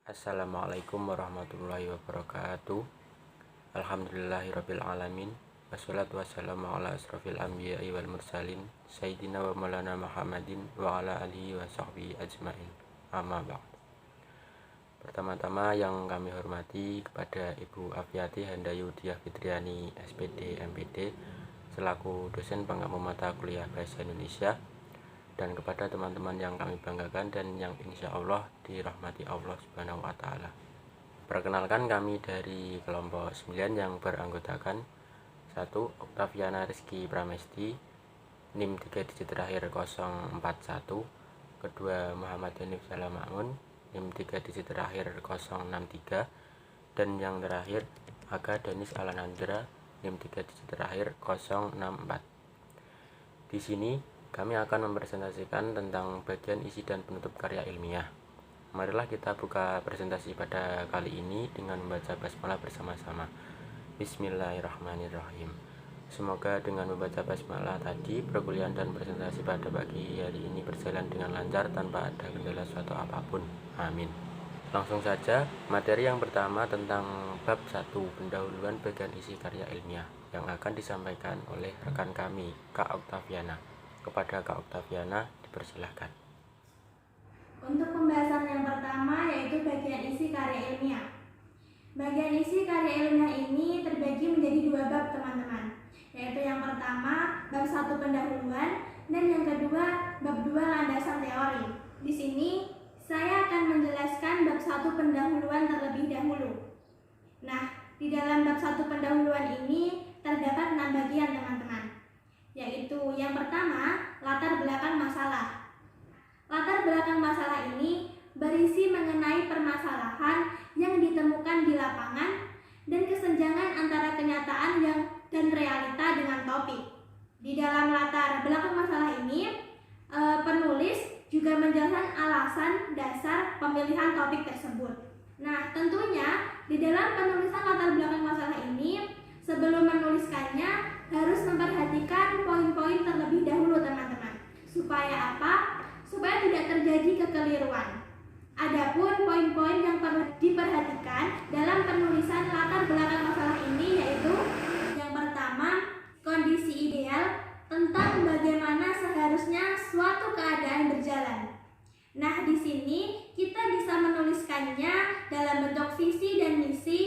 Assalamualaikum warahmatullahi wabarakatuh. Alhamdulillahirabbil alamin. Wassalatu wassalamu ala asrofil anbiya'i wal mursalin Sayyidina wa maulana Muhammadin wa ala alihi wa sahbihi ajmain. Amma ba'd. Pertama-tama yang kami hormati kepada Ibu Afiati Handayu Diah Fitriani SPD MPD selaku dosen pengampu mata kuliah Bahasa Indonesia, dan kepada teman-teman yang kami banggakan dan yang insya Allah dirahmati Allah Subhanahu wa Ta'ala. Perkenalkan, kami dari kelompok 9 yang beranggotakan 1. Oktaviana Rizky Pramesti, NIM 3 digit terakhir 041. Kedua, Muhammad Hanif Salamangun, NIM 3 digit terakhir 063. Dan yang terakhir, Aga Danis Alanandra, NIM 3 digit terakhir 064. Di sini kami akan mempresentasikan tentang bagian isi dan penutup karya ilmiah. Marilah kita buka presentasi pada kali ini dengan membaca basmalah bersama-sama. Bismillahirrahmanirrahim. Semoga dengan membaca basmalah tadi, perkuliahan dan presentasi pada pagi hari ini berjalan dengan lancar tanpa ada kendala suatu apapun. Amin. Langsung saja, materi yang pertama tentang bab 1, pendahuluan bagian isi karya ilmiah, yang akan disampaikan oleh rekan kami, Kak Oktaviana. Kepada Kak Oktaviana, dipersilahkan. Untuk pembahasan yang pertama yaitu bagian isi karya ilmiah. Bagian isi karya ilmiah ini terbagi menjadi 2 bab, teman-teman. Yaitu yang pertama bab 1 pendahuluan dan yang kedua bab 2 landasan teori. Di sini saya akan menjelaskan bab 1 pendahuluan terlebih dahulu. Nah, di dalam bab 1 pendahuluan ini terdapat 6 bagian, teman-teman. Yaitu yang pertama, latar belakang masalah. Latar belakang masalah ini berisi mengenai permasalahan yang ditemukan di lapangan dan kesenjangan antara kenyataan dan realita dengan topik. Di dalam latar belakang masalah ini, penulis juga menjelaskan alasan dasar pemilihan topik tersebut. Nah, tentunya di dalam penulisan latar belakang masalah ini, sebelum menuliskannya harus memperhatikan poin-poin terlebih dahulu, teman-teman. Supaya apa? Supaya tidak terjadi kekeliruan. Adapun poin-poin yang perlu diperhatikan dalam penulisan latar belakang masalah ini yaitu yang pertama, kondisi ideal tentang bagaimana seharusnya suatu keadaan berjalan. Nah, di sini kita bisa menuliskannya dalam bentuk visi dan misi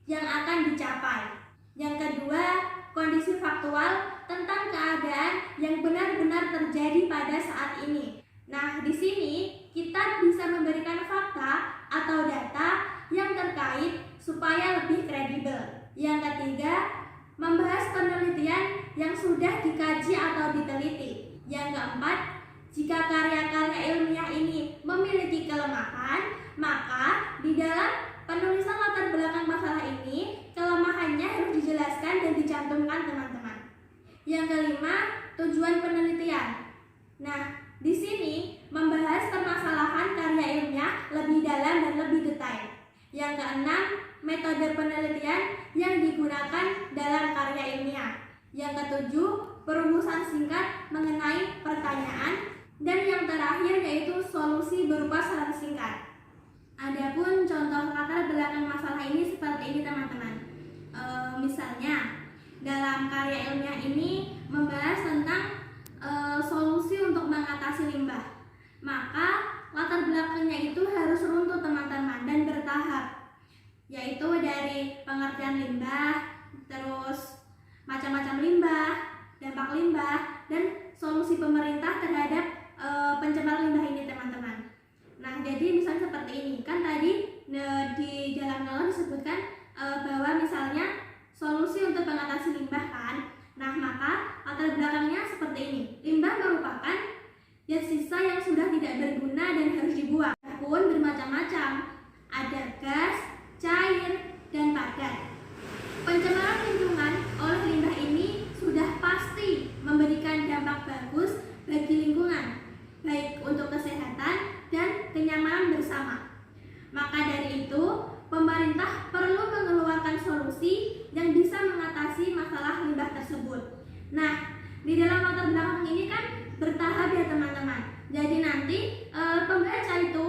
yang akan dicapai. Yang kedua, kondisi faktual tentang keadaan yang benar-benar terjadi pada saat ini. Nah, di sini kita bisa memberikan fakta atau data yang terkait supaya lebih kredibel. Yang ketiga, membahas penelitian yang sudah dikaji atau diteliti. Yang keempat, jika karya-karya ilmiah ini memiliki kelemahan, maka di dalam penulisan latar belakang masalah ini, kelemahannya harus dijelaskan dan dicantumkan, teman-teman. Yang kelima, tujuan penelitian. Nah, di sini membahas permasalahan karya ilmiah lebih dalam dan lebih detail. Yang keenam, metode penelitian yang digunakan dalam karya ilmiah. Yang ketujuh, perumusan singkat mengenai pertanyaan. Dan yang terakhir yaitu solusi berupa saran singkat. Adapun contoh latar belakang masalah ini seperti ini, teman-teman. Misalnya, dalam karya ilmiah ini membahas tentang solusi untuk mengatasi limbah. Maka latar belakangnya itu harus runtuh, teman-teman, dan bertahap. Yaitu dari pengertian limbah, terus macam-macam limbah, dampak limbah, dan solusi pemerintah terhadap pencemar limbah ini, teman-teman. Nah, jadi misalnya seperti ini. Kan tadi di dalam novel disebutkan bahwa misalnya solusi untuk mengatasi limbah kan. Nah, maka latar belakangnya seperti ini. Limbah merupakan zat sisa yang sudah tidak berguna dan harus dibuang. Pun bermacam-macam. Ada gas, cair, dan padat. Pencemaran lingkungan oleh limbah ini sudah pasti memberikan dampak bagus bagi lingkungan, baik untuk kesehatan dan kenyamanan bersama. Maka dari itu, pemerintah perlu mengeluarkan solusi yang bisa mengatasi masalah limbah tersebut. Nah, di dalam latar belakang ini kan bertahap ya, teman-teman. Jadi nanti pembaca itu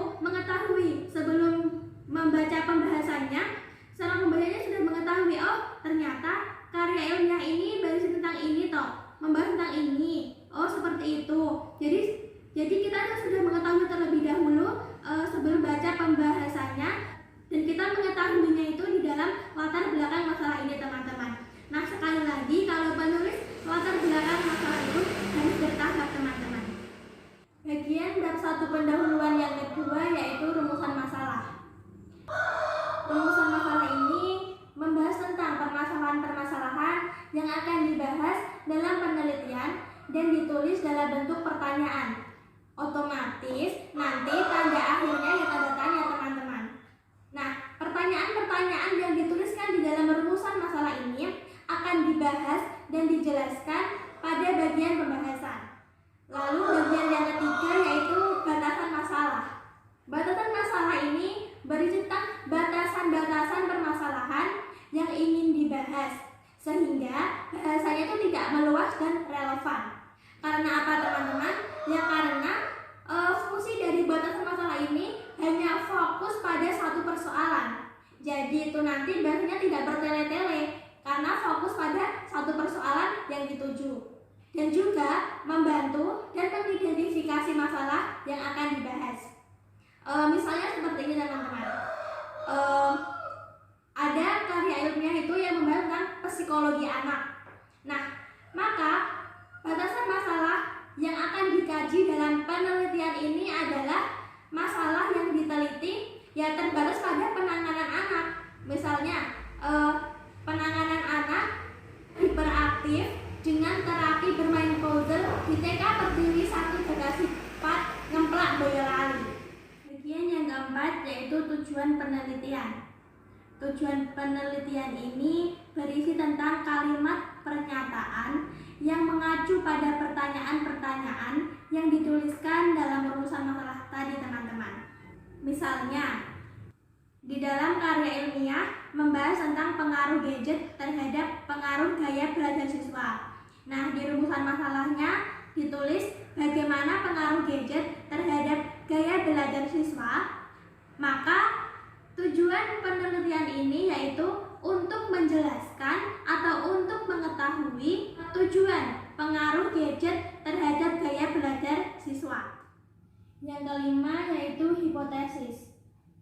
pendahuluan yang kedua yaitu rumusan masalah. Rumusan masalah ini membahas tentang permasalahan-permasalahan yang akan dibahas dalam penelitian dan ditulis dalam bentuk pertanyaan. Otomatis nanti tanda akhirnya ya tanda tanya teman-teman. Nah, pertanyaan-pertanyaan yang dituliskan di dalam rumusan masalah ini akan dibahas dan dijelaskan pada bagian pembahasan. Lalu bagian yang ketiga yaitu batasan masalah. Batasan masalah ini berisi tentang batasan-batasan permasalahan yang ingin dibahas, sehingga bahasanya itu tidak meluas dan relevan. Karena apa teman-teman? Ya karena fungsi dari batasan masalah ini hanya fokus pada satu persoalan. Jadi itu nanti bahasanya tidak bertele-tele karena fokus pada satu persoalan yang dituju. Dan juga membantu dan mengidentifikasi masalah yang akan dibahas. Misalnya seperti ini teman-teman. Ada karya ilmiah itu yang membahas tentang psikologi anak. Nah, maka batasan masalah yang akan dikaji dalam penelitian ini adalah masalah yang diteliti ya terbatas pada penanganan anak. Misalnya penanganan anak hiperaktif dengan terapi bermain puzzle di TK Pertiwi 1 Bekasi 4 Ngemplak Boyolali. Bagian yang keempat yaitu tujuan penelitian. Tujuan penelitian ini berisi tentang kalimat pernyataan yang mengacu pada pertanyaan-pertanyaan yang dituliskan dalam rumusan masalah tadi teman-teman. Misalnya, di dalam karya ilmiah membahas tentang pengaruh gadget terhadap pengaruh gaya belajar siswa. Nah, di rumusan masalahnya ditulis bagaimana pengaruh gadget terhadap gaya belajar siswa. Maka tujuan penelitian ini yaitu untuk menjelaskan atau untuk mengetahui tujuan pengaruh gadget terhadap gaya belajar siswa. Yang kelima yaitu hipotesis.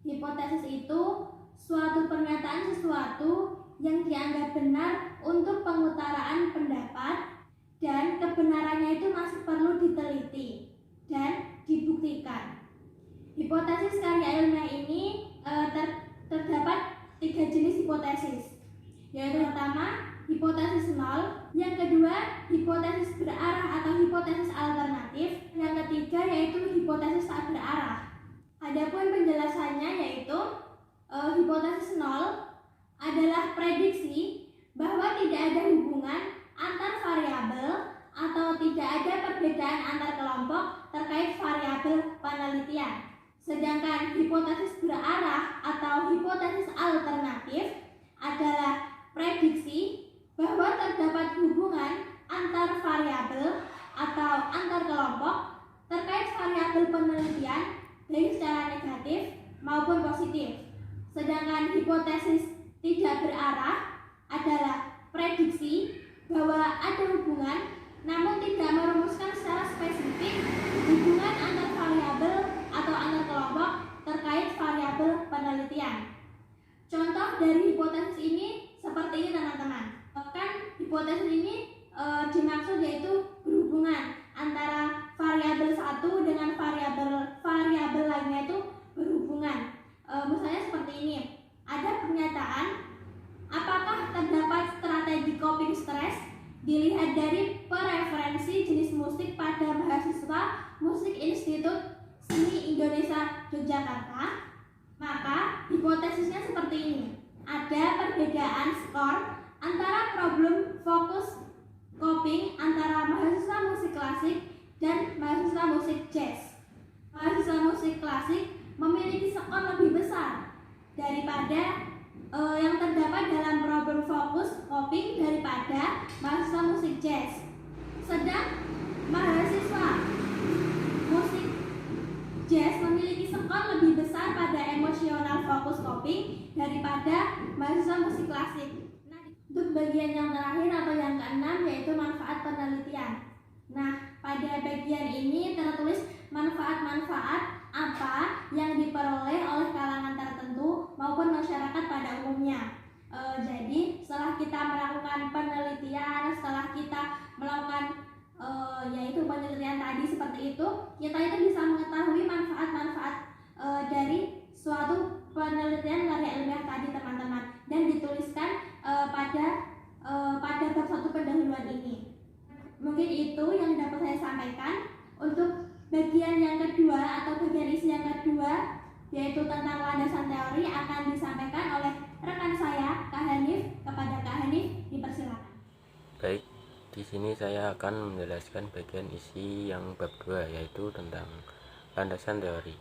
Hipotesis itu suatu pernyataan sesuatu yang dianggap benar untuk pengutaraan pendapat dan kebenarannya itu masih perlu diteliti dan dibuktikan. Hipotesis karya ilmiah ini terdapat 3 jenis hipotesis, yaitu pertama hipotesis nol, yang kedua hipotesis berarah atau hipotesis alternatif, yang ketiga yaitu hipotesis tak berarah. Adapun penjelasannya yaitu hipotesis nol adalah prediksi bahwa tidak ada hubungan antar variabel atau tidak ada perbedaan antar kelompok terkait variabel penelitian. Sedangkan hipotesis berarah atau hipotesis alternatif adalah prediksi bahwa terdapat hubungan antar variabel atau antar kelompok terkait variabel penelitian baik secara negatif maupun positif. Sedangkan hipotesis tidak berarah adalah prediksi bahwa ada hubungan namun tidak merumuskan secara spesifik hubungan antar variabel atau antar kelompok terkait variabel penelitian. Contoh dari hipotesis ini seperti ini teman-teman. Kan hipotesis ini dimaksud yaitu berhubungan antara variabel satu dengan variabel lainnya itu berhubungan. Misalnya seperti ini. Ada pernyataan, apakah terdapat strategi coping stres dilihat dari preferensi jenis musik pada mahasiswa Musik Institut Seni Indonesia Yogyakarta? Maka hipotesisnya seperti ini. Ada perbedaan skor antara problem fokus coping antara mahasiswa musik klasik dan mahasiswa musik jazz. Mahasiswa musik klasik memiliki skor lebih besar daripada yang terdapat dalam problem fokus coping daripada mahasiswa musik jazz. Sedang mahasiswa musik jazz memiliki skor lebih besar pada emosional fokus coping daripada mahasiswa musik klasik. Nah, untuk bagian yang terakhir atau yang keenam yaitu manfaat penelitian. Nah, pada bagian ini tertulis manfaat-manfaat apa yang diperoleh oleh kalangan tertentu maupun masyarakat pada umumnya. Jadi setelah kita melakukan penelitian, setelah kita melakukan yaitu penelitian tadi seperti itu, kita itu bisa mengetahui manfaat dari suatu penelitian karya ilmiah tadi teman-teman, dan dituliskan pada bab 1 pendahuluan ini. Mungkin itu yang dapat saya sampaikan. Untuk bagian yang kedua atau bagian isi yang kedua, yaitu tentang landasan teori, akan disampaikan oleh rekan saya, Kak Hanif. Kepada Kak Hanif, dipersilakan. Baik, di sini saya akan menjelaskan bagian isi yang bab 2, yaitu tentang landasan teori.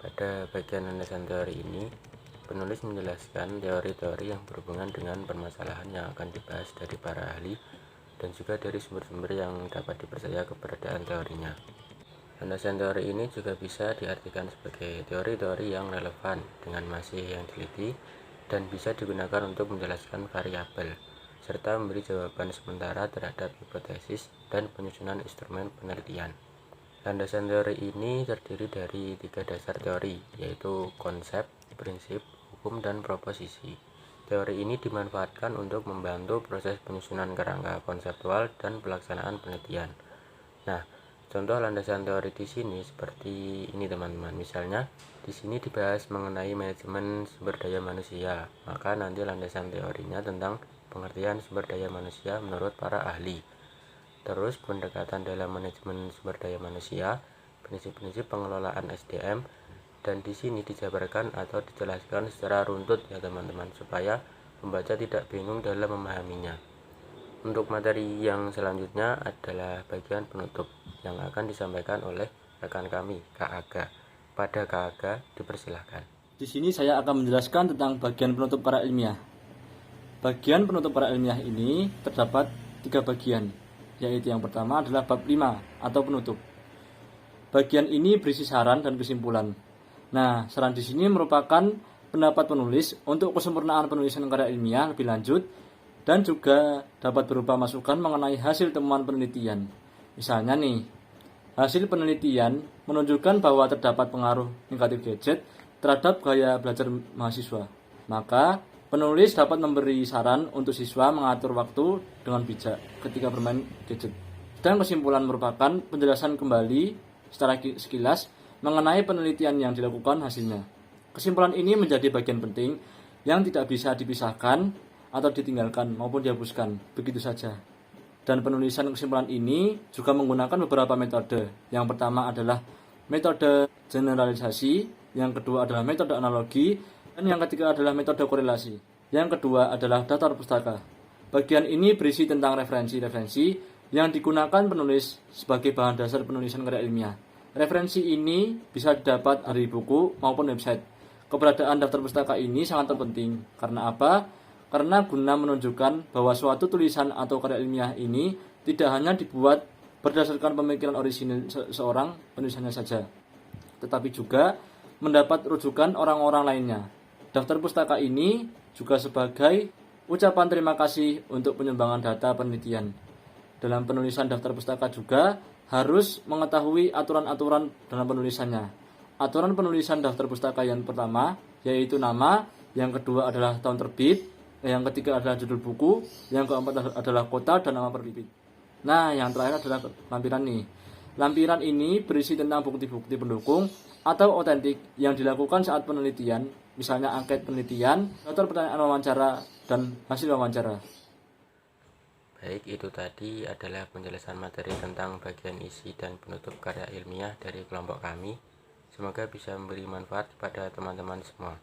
Pada bagian landasan teori ini, penulis menjelaskan teori-teori yang berhubungan dengan permasalahan yang akan dibahas dari para ahli dan juga dari sumber-sumber yang dapat dipercaya keberadaan teorinya. Landasan teori ini juga bisa diartikan sebagai teori-teori yang relevan dengan masih yang diteliti dan bisa digunakan untuk menjelaskan variabel serta memberi jawaban sementara terhadap hipotesis dan penyusunan instrumen penelitian. Landasan teori ini terdiri dari 3 dasar teori, yaitu konsep, prinsip, hukum, dan proposisi. Teori ini dimanfaatkan untuk membantu proses penyusunan kerangka konseptual dan pelaksanaan penelitian. Nah, contoh landasan teori di sini seperti ini teman-teman. Misalnya, di sini dibahas mengenai manajemen sumber daya manusia. Maka nanti landasan teorinya tentang pengertian sumber daya manusia menurut para ahli. Terus pendekatan dalam manajemen sumber daya manusia, prinsip-prinsip pengelolaan SDM, dan di sini dijabarkan atau dijelaskan secara runtut ya teman-teman, supaya pembaca tidak bingung dalam memahaminya. Untuk materi yang selanjutnya adalah bagian penutup yang akan disampaikan oleh rekan kami, Kak Aga. Pada Kak Aga, dipersilahkan. Di sini saya akan menjelaskan tentang bagian penutup karya ilmiah. Bagian penutup karya ilmiah ini terdapat 3 bagian, yaitu yang pertama adalah bab 5 atau penutup. Bagian ini berisi saran dan kesimpulan. Nah, saran di sini merupakan pendapat penulis untuk kesempurnaan penulisan karya ilmiah lebih lanjut dan juga dapat berupa masukan mengenai hasil temuan penelitian. Misalnya nih, hasil penelitian menunjukkan bahwa terdapat pengaruh negatif gadget terhadap gaya belajar mahasiswa. Maka, penulis dapat memberi saran untuk siswa mengatur waktu dengan bijak ketika bermain gadget. Dan kesimpulan merupakan penjelasan kembali secara sekilas mengenai penelitian yang dilakukan hasilnya. Kesimpulan ini menjadi bagian penting yang tidak bisa dipisahkan atau ditinggalkan maupun dihapuskan begitu saja. Dan penulisan kesimpulan ini juga menggunakan beberapa metode. Yang pertama adalah metode generalisasi, yang kedua adalah metode analogi, dan yang ketiga adalah metode korelasi. Yang kedua adalah daftar pustaka. Bagian ini berisi tentang referensi-referensi yang digunakan penulis sebagai bahan dasar penulisan karya ilmiah. Referensi ini bisa didapat dari buku maupun website. Keberadaan daftar pustaka ini sangat penting. Karena apa? Karena guna menunjukkan bahwa suatu tulisan atau karya ilmiah ini tidak hanya dibuat berdasarkan pemikiran orisinil seorang penulisannya saja, tetapi juga mendapat rujukan orang-orang lainnya. Daftar pustaka ini juga sebagai ucapan terima kasih untuk penyumbangan data penelitian. Dalam penulisan daftar pustaka juga harus mengetahui aturan-aturan dalam penulisannya. Aturan penulisan daftar pustaka yang pertama yaitu nama, yang kedua adalah tahun terbit, yang ketiga adalah judul buku, yang keempat adalah kota dan nama penerbit. Nah, yang terakhir adalah lampiran nih. Lampiran ini berisi tentang bukti-bukti pendukung atau otentik yang dilakukan saat penelitian, misalnya angket penelitian, atau pertanyaan wawancara dan hasil wawancara. Baik, itu tadi adalah penjelasan materi tentang bagian isi dan penutup karya ilmiah dari kelompok kami. Semoga bisa memberi manfaat kepada teman-teman semua.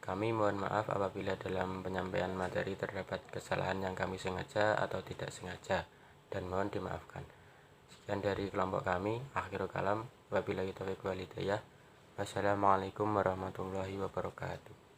Kami mohon maaf apabila dalam penyampaian materi terdapat kesalahan yang kami sengaja atau tidak sengaja, dan mohon dimaafkan. Sekian dari kelompok kami. Akhirul kalam. Wabillahi taufiq wal hidayah. Wassalamualaikum warahmatullahi wabarakatuh.